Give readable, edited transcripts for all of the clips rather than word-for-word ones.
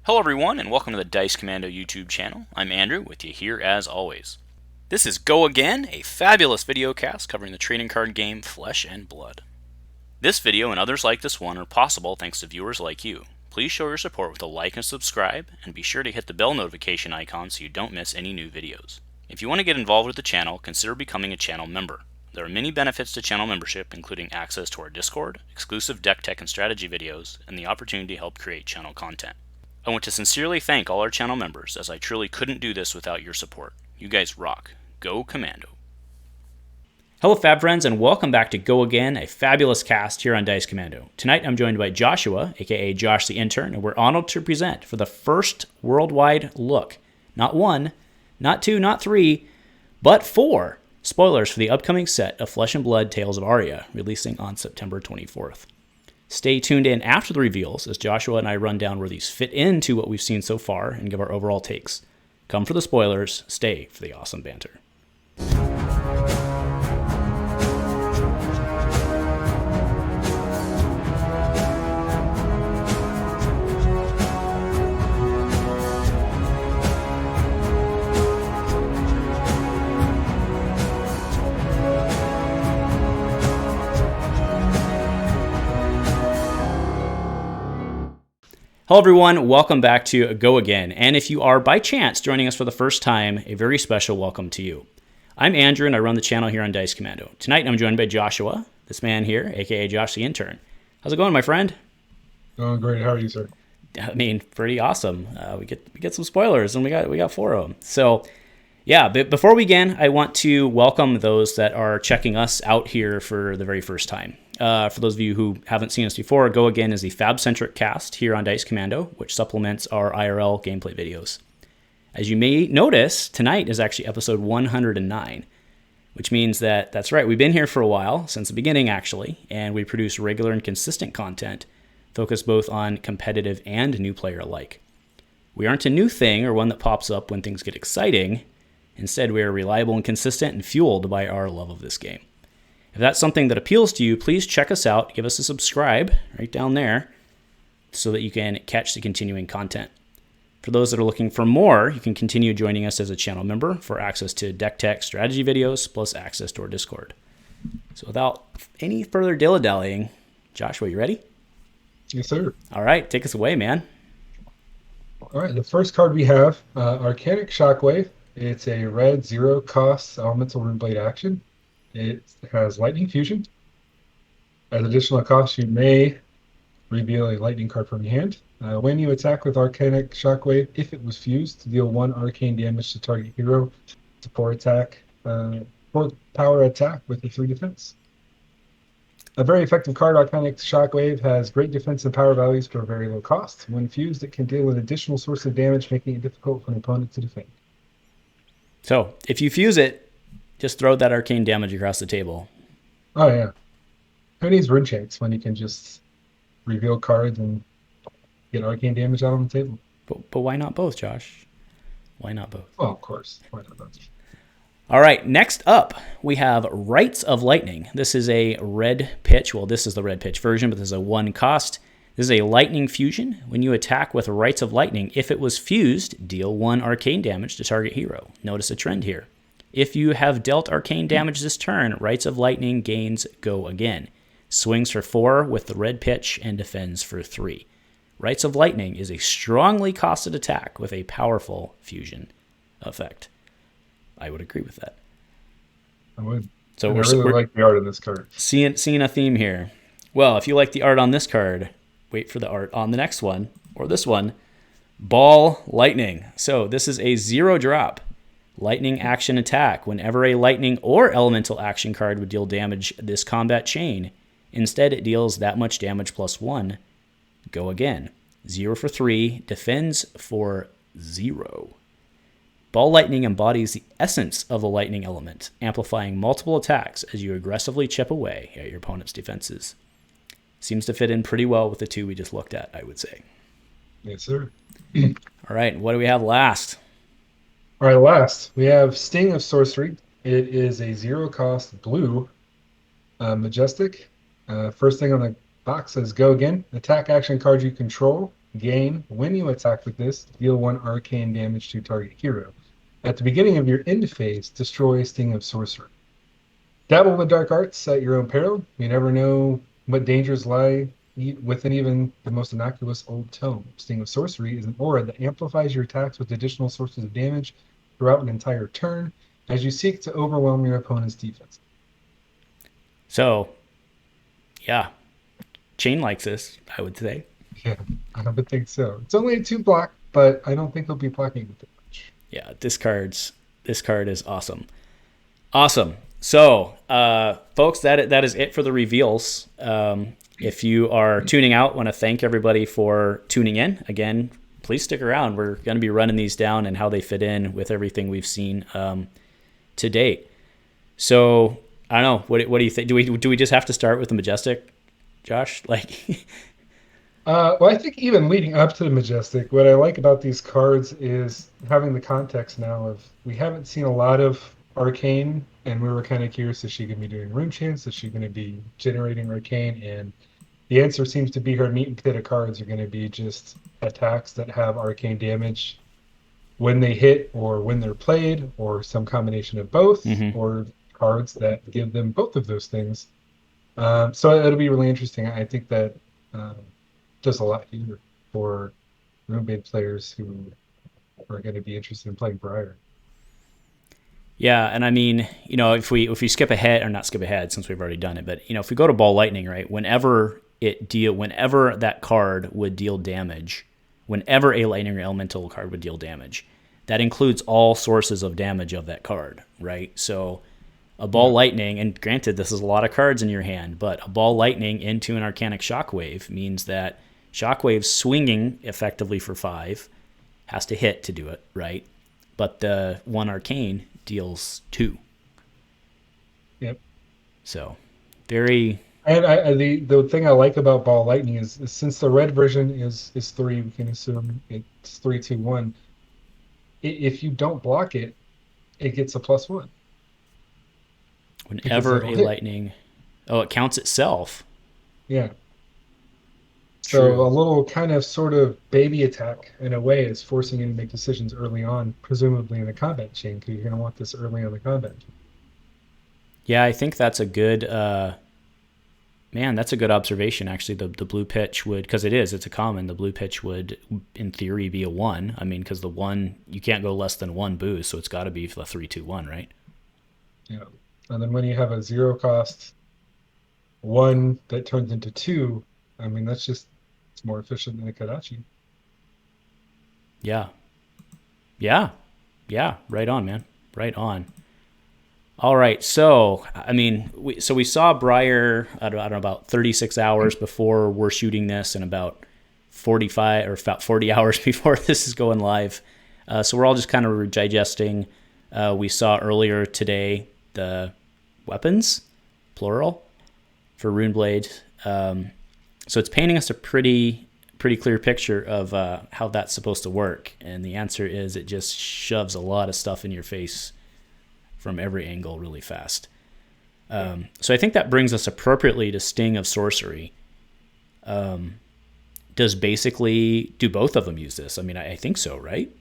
Hello everyone, and welcome to the Dice Commando YouTube channel. I'm Andrew, with you here as always. This is Go Again, a fabulous video cast covering the trading card game Flesh and Blood. This video and others like this one are possible thanks to viewers like you. Please show your support with a like and subscribe, and be sure to hit the bell notification icon so you don't miss any new videos. If you want to get involved with the channel, consider becoming a channel member. There are many benefits to channel membership, including access to our Discord, exclusive deck tech and strategy videos, and the opportunity to help create channel content. I want to sincerely thank all our channel members, as I truly couldn't do this without your support. You guys rock. Go Commando. Hello Fab friends, and welcome back to Go Again, a fabulous cast here on Dice Commando. Tonight I'm joined by Joshua, aka Josh the Intern, and we're honored to present for the first worldwide look. Not one, not two, not three, but four spoilers for the upcoming set of Flesh and Blood Tales of Aria, releasing on September 24th. Stay tuned in after the reveals as Joshua and I run down where these fit into what we've seen so far and give our overall takes. Come for the spoilers, stay for the awesome banter. Hello everyone, welcome back to Go Again, and if you are by chance joining us for the first time, a very special welcome to you. I'm Andrew and I run the channel here on Dice Commando. Tonight I'm joined by Joshua, this man here, aka Josh the Intern. How's it going, my friend? Going great. How are you, sir? I mean, pretty awesome. We get some spoilers, and we got four of them. So, yeah. But before we begin, I want to welcome those that are checking us out here for the very first time. For those of you who haven't seen us before, Go Again is the fab-centric cast here on Dice Commando, which supplements our IRL gameplay videos. As you may notice, tonight is actually episode 109, which means that, that's right, we've been here for a while, since the beginning actually, and we produce regular and consistent content focused both on competitive and new player alike. We aren't a new thing or one that pops up when things get exciting. Instead, we are reliable and consistent and fueled by our love of this game. If that's something that appeals to you, please check us out. Give us a subscribe right down there so that you can catch the continuing content. For those that are looking for more, you can continue joining us as a channel member for access to deck tech strategy videos plus access to our Discord. So without any further dilly-dallying, Joshua, you ready? Yes, sir. All right, take us away, man. All right, the first card we have, Arcane Shockwave. It's a red 0-cost elemental Runeblade action. It has Lightning Fusion. As additional cost, you may reveal a lightning card from your hand. When you attack with Arcanic Shockwave, if it was fused, to deal 1 arcane damage to target hero. It's a 4 power attack with a 3 defense. A very effective card, Arcanic Shockwave, has great defense and power values for a very low cost. When fused, it can deal an additional source of damage, making it difficult for an opponent to defend. So, if you fuse it, just throw that arcane damage across the table. Oh, yeah. Who needs rune checks when you can just reveal cards and get arcane damage out on the table? But why not both, Josh? Why not both? Well, of course. Why not both? All right, next up, we have Rites of Lightning. This is a red pitch. Well, this is the red pitch version, but this is a 1 cost. This is a lightning fusion. When you attack with Rites of Lightning, if it was fused, deal 1 arcane damage to target hero. Notice a trend here. If you have dealt arcane damage this turn, Rites of Lightning gains Go Again. Swings for 4 with the red pitch and defends for 3. Rites of Lightning is a strongly costed attack with a powerful fusion effect. I would agree with that. I would. So I really like the art on this card. Seeing a theme here. Well, if you like the art on this card, wait for the art on the next one, or this one. Ball Lightning. So this is a 0-drop. Lightning action attack. Whenever a lightning or elemental action card would deal damage this combat chain, instead it deals that much damage plus 1. Go again. 0 for 3, defends for 0. Ball Lightning embodies the essence of the lightning element, amplifying multiple attacks as you aggressively chip away at your opponent's defenses. Seems to fit in pretty well with the two we just looked at, I would say. Yes, sir. All right, what do we have last? All right, last, we have Sting of Sorcery. It is a 0-cost blue Majestic. First thing on the box says Go Again. Attack action card you control Gain. When you attack with this, deal 1 arcane damage to target hero. At the beginning of your end phase, destroy Sting of Sorcery. Dabble with dark arts at your own peril. You never know what dangers lie within even the most innocuous old tome. Sting of Sorcery is an aura that amplifies your attacks with additional sources of damage throughout an entire turn as you seek to overwhelm your opponent's defense. So, yeah, Chane likes this, I would say. Yeah, I don't think so. It's only a 2 block, but I don't think he'll be blocking with it much. Yeah, this card is awesome. Awesome. So, folks, that is it for the reveals. If you are tuning out, want to thank everybody for tuning in. Again, please stick around. We're going to be running these down and how they fit in with everything we've seen to date. So, I don't know. What do you think? Do we just have to start with the Majestic, Josh? Like, Well, I think even leading up to the Majestic, what I like about these cards is having the context now of we haven't seen a lot of Arcane, and we were kind of curious, is she going to be doing Rune Chants? Is she going to be generating Arcane? And the answer seems to be her meat and potato cards are going to be just attacks that have Arcane damage when they hit or when they're played, or some combination of both, or cards that give them both of those things. So it'll be really interesting. I think that does a lot here for Runeblade players who are going to be interested in playing Briar. yeah, and I mean, if we skip ahead, or not skip ahead since we've already done it, but if we go to Ball Lightning, right? Whenever that card would deal damage, whenever a Lightning Elemental card would deal damage, that includes all sources of damage of that card, right? So a Ball Lightning, and granted, this is a lot of cards in your hand, but a Ball Lightning into an Arcanic Shockwave means that Shockwave swinging effectively for 5 has to hit to do it, right? But the 1 Arcane deals 2. Yep. So, very... And the thing I like about Ball Lightning is since the red version is 3, we can assume it's 3, 2, 1. If you don't block it, it gets a +1. Whenever a Lightning... Oh, it counts itself. Yeah. So a little kind of sort of baby attack in a way is forcing you to make decisions early on, presumably in the combat chain, because you're going to want this early on the combat chain. Yeah, I think that's a good that's a good observation, actually. The blue pitch would, because it's a common, the blue pitch would in theory be a 1. I mean, because the 1, you can't go less than 1 boost, so it's got to be the 3, 2, 1, right? Yeah. And then when you have a 0 cost 1 that turns into 2, I mean, it's more efficient than a Kadachi. Yeah. Right on, man. Right on. All right. So, I mean, we saw Briar, I don't know, about 36 hours before we're shooting this, and about 45 or about 40 hours before this is going live. So we're all just kind of digesting. We saw earlier today the weapons, plural, for Runeblade. So it's painting us a pretty clear picture of how that's supposed to work. And the answer is it just shoves a lot of stuff in your face from every angle really fast. So I think that brings us appropriately to Sting of Sorcery. Do both of them use this? I mean, I think so, right?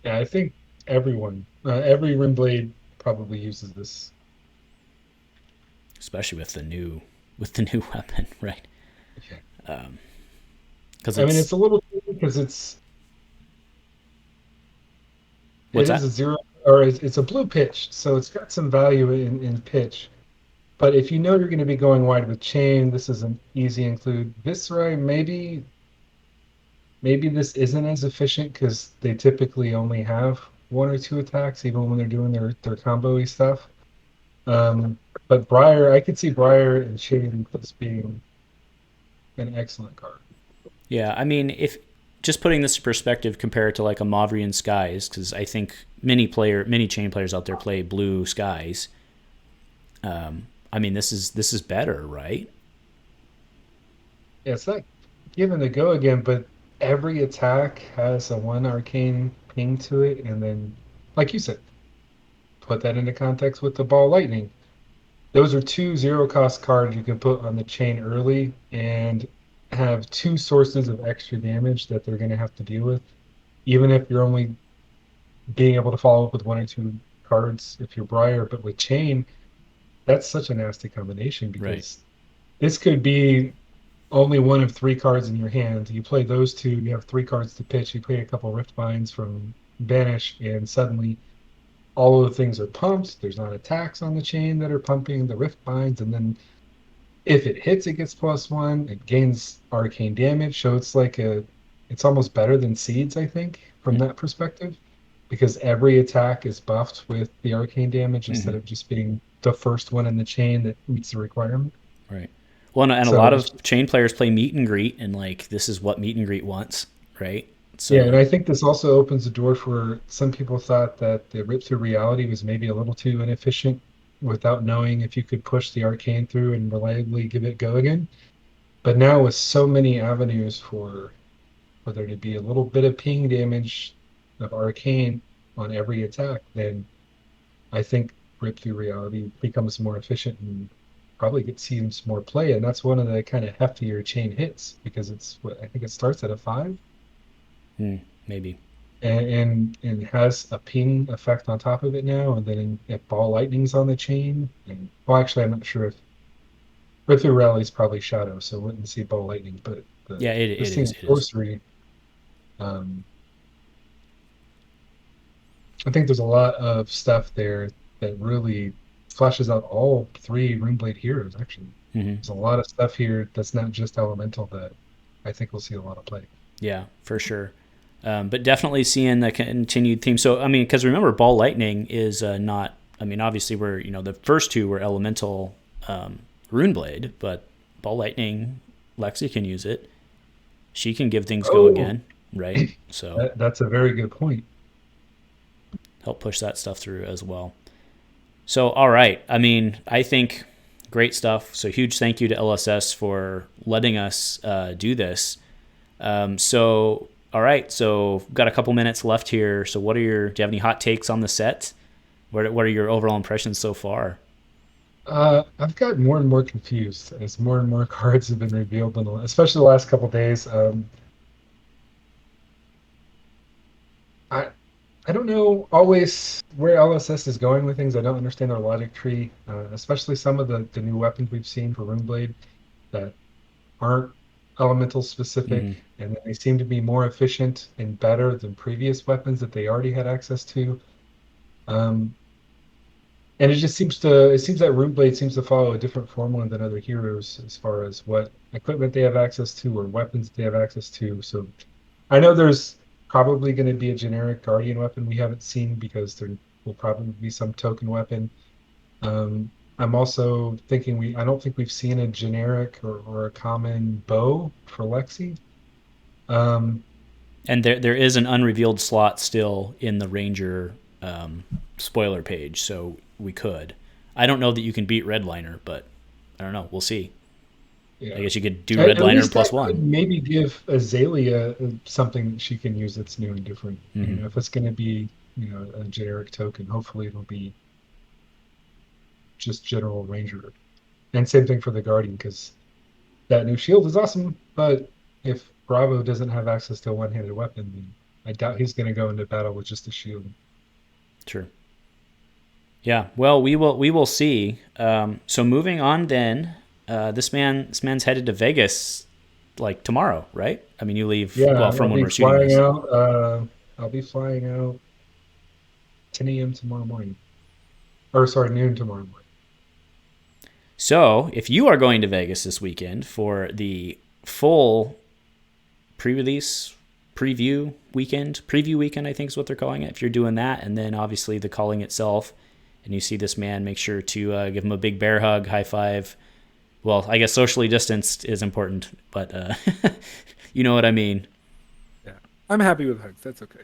Yeah, I think everyone, every Runeblade probably uses this. Especially with the new weapon, right? Yeah. Because I mean, it's a little because it is a 0, or it's a blue pitch, so it's got some value in pitch. But if you know you're going to be going wide with Chane, this is an easy include. Viscerai, maybe this isn't as efficient because they typically only have 1 or 2 attacks, even when they're doing their combo-y stuff. But Briar, I could see Briar and Chane as being an excellent card. Yeah, I mean, if just putting this in perspective, compare it to like a Mavrian Skies, because I think many Chane players out there play blue Skies. I mean, this is better, right? Yeah, it's not given the go again, but every attack has a 1 arcane ping to it, and then, like you said, put that into context with the Ball Lightning. Those are 2 0 cost cards you can put on the chain early, and have two sources of extra damage that they're going to have to deal with, even if you're only being able to follow up with one or two cards if you're Briar. But with Chane, that's such a nasty combination Right. because this could be only one of three cards in your hand. You play those two, you have three cards to pitch. You play a couple Rift Binds from Banish, and suddenly all of the things are pumped. There's not attacks on the chain that are pumping the Rift Binds, and then if it hits, it gets +1. It gains arcane damage, so it's almost better than Seeds, I think, from that perspective, because every attack is buffed with the arcane damage instead of just being the first one in the chain that meets the requirement. Right. Well, and a So lot it's of Chain players play meet and greet, and like this is what meet and greet wants, right? Yeah, and So, I think this also opens the door for some people thought that the rip through reality was maybe a little too inefficient without knowing if you could push the arcane through and reliably give it go again. But now with so many avenues for there to be a little bit of ping damage of arcane on every attack, then I think rip through reality becomes more efficient and probably gets seems more play. And that's one of the kind of heftier chain hits because it's what I think it starts at a 5 maybe. and has a ping effect on top of it now, and then if ball lightning's on the chain, and well, actually, I'm not sure if Rift Rally is probably shadow, so wouldn't see ball lightning, but Yeah, it this thing is. is It is. sorcery. Um, I think there's a lot of stuff there that really flashes out all three Runeblade heroes. Actually, there's a lot of stuff here that's not just elemental that I think we'll see a lot of play. Yeah, for sure. But definitely seeing the continued theme. So, I mean, because remember, Ball Lightning is not. I mean, obviously, we're the first two were elemental Runeblade, but Ball Lightning, Lexi can use it. She can give things go Oh, again, right? So that's a very good point. help push that stuff through as well. So, all right. I mean, I think great stuff. So, huge thank you to LSS for letting us do this. So, all right. So, we've got a couple minutes left here. So, do you have any hot takes on the set? What are your overall impressions so far? I've gotten more and more confused as more and more cards have been revealed, especially the last couple days. I I don't know always where LSS is going with things. I don't understand their logic tree, especially some of the new weapons we've seen for Runeblade that aren't elemental specific, and then they seem to be more efficient and better than previous weapons that they already had access to. Um, and it seems that Runeblade seems to follow a different formula than other heroes as far as what equipment they have access to or weapons they have access to. So I know there's probably going to be a generic Guardian weapon we haven't seen because there will probably be some token weapon. I'm also thinking I don't think we've seen a generic or a common bow for Lexi. Um, And there is an unrevealed slot still in the Ranger spoiler page, so we could. I don't know that you can beat Redliner, but I don't know. We'll see. I yeah. guess you could do At Redliner least plus that could one. maybe give Azalea something that she can use that's new and different. If it's going to be, a generic token, hopefully it'll be just general Ranger. And same thing for the Guardian, because that new shield is awesome, but if Bravo doesn't have access to a one-handed weapon, then I doubt he's going to go into battle with just a shield. Sure. Yeah. Well, we will see. So moving on, then this man's headed to Vegas like tomorrow, right? I mean, you leave Yeah, well from when we're shooting this. I'll be flying out 10 a.m. tomorrow morning. Or sorry, noon tomorrow morning. So if you are going to Vegas this weekend for the full pre-release preview weekend, I think is what they're calling it. If you're doing that, and then obviously the calling itself, and you see this man, make sure to give him a big bear hug, high five. Well, I guess socially distanced is important, but you know what I mean. Yeah, I'm happy with hugs. That's okay.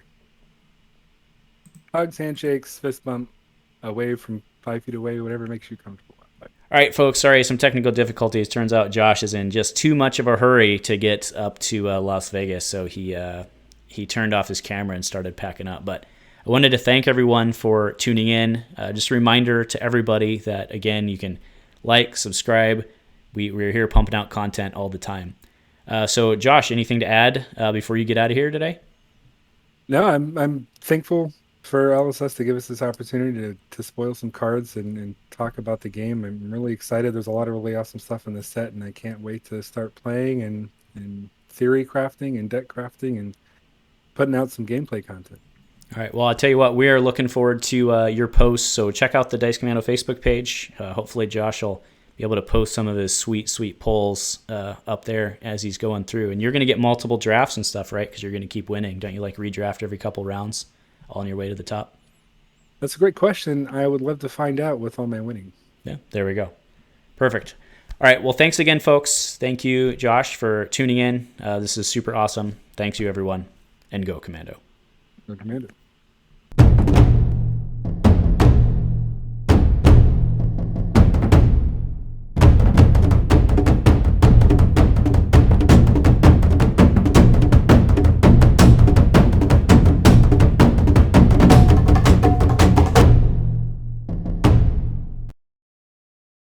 Hugs, handshakes, fist bump, a wave from 5 feet away, whatever makes you comfortable. All right, folks. Sorry, some technical difficulties. Turns out Josh is in just too much of a hurry to get up to Las Vegas, so he turned off his camera and started packing up. But I wanted to thank everyone for tuning in. Just a reminder to everybody that, again, you can like, subscribe. We're here pumping out content all the time. So, Josh, anything to add before you get out of here today? No, I'm thankful for LSS to give us this opportunity to spoil some cards and talk about the game. I'm really excited. There's a lot of really awesome stuff in the set, and I can't wait to start playing and theory crafting and deck crafting and putting out some gameplay content. All right. Well, I'll tell you what, we are looking forward to your posts. So check out the Dice Commando Facebook page. Hopefully, Josh will be able to post some of his sweet polls up there as he's going through. And you're going to get multiple drafts and stuff, right? Because you're going to keep winning. Don't you like redraft every couple rounds all on your way to the top? That's a great question. I would love to find out with all my winning. Yeah, there we go. Perfect. All right. Well, thanks again, folks. Thank you, Josh, for tuning in. This is super awesome. Thanks you, everyone. And go Commando. Go Commando.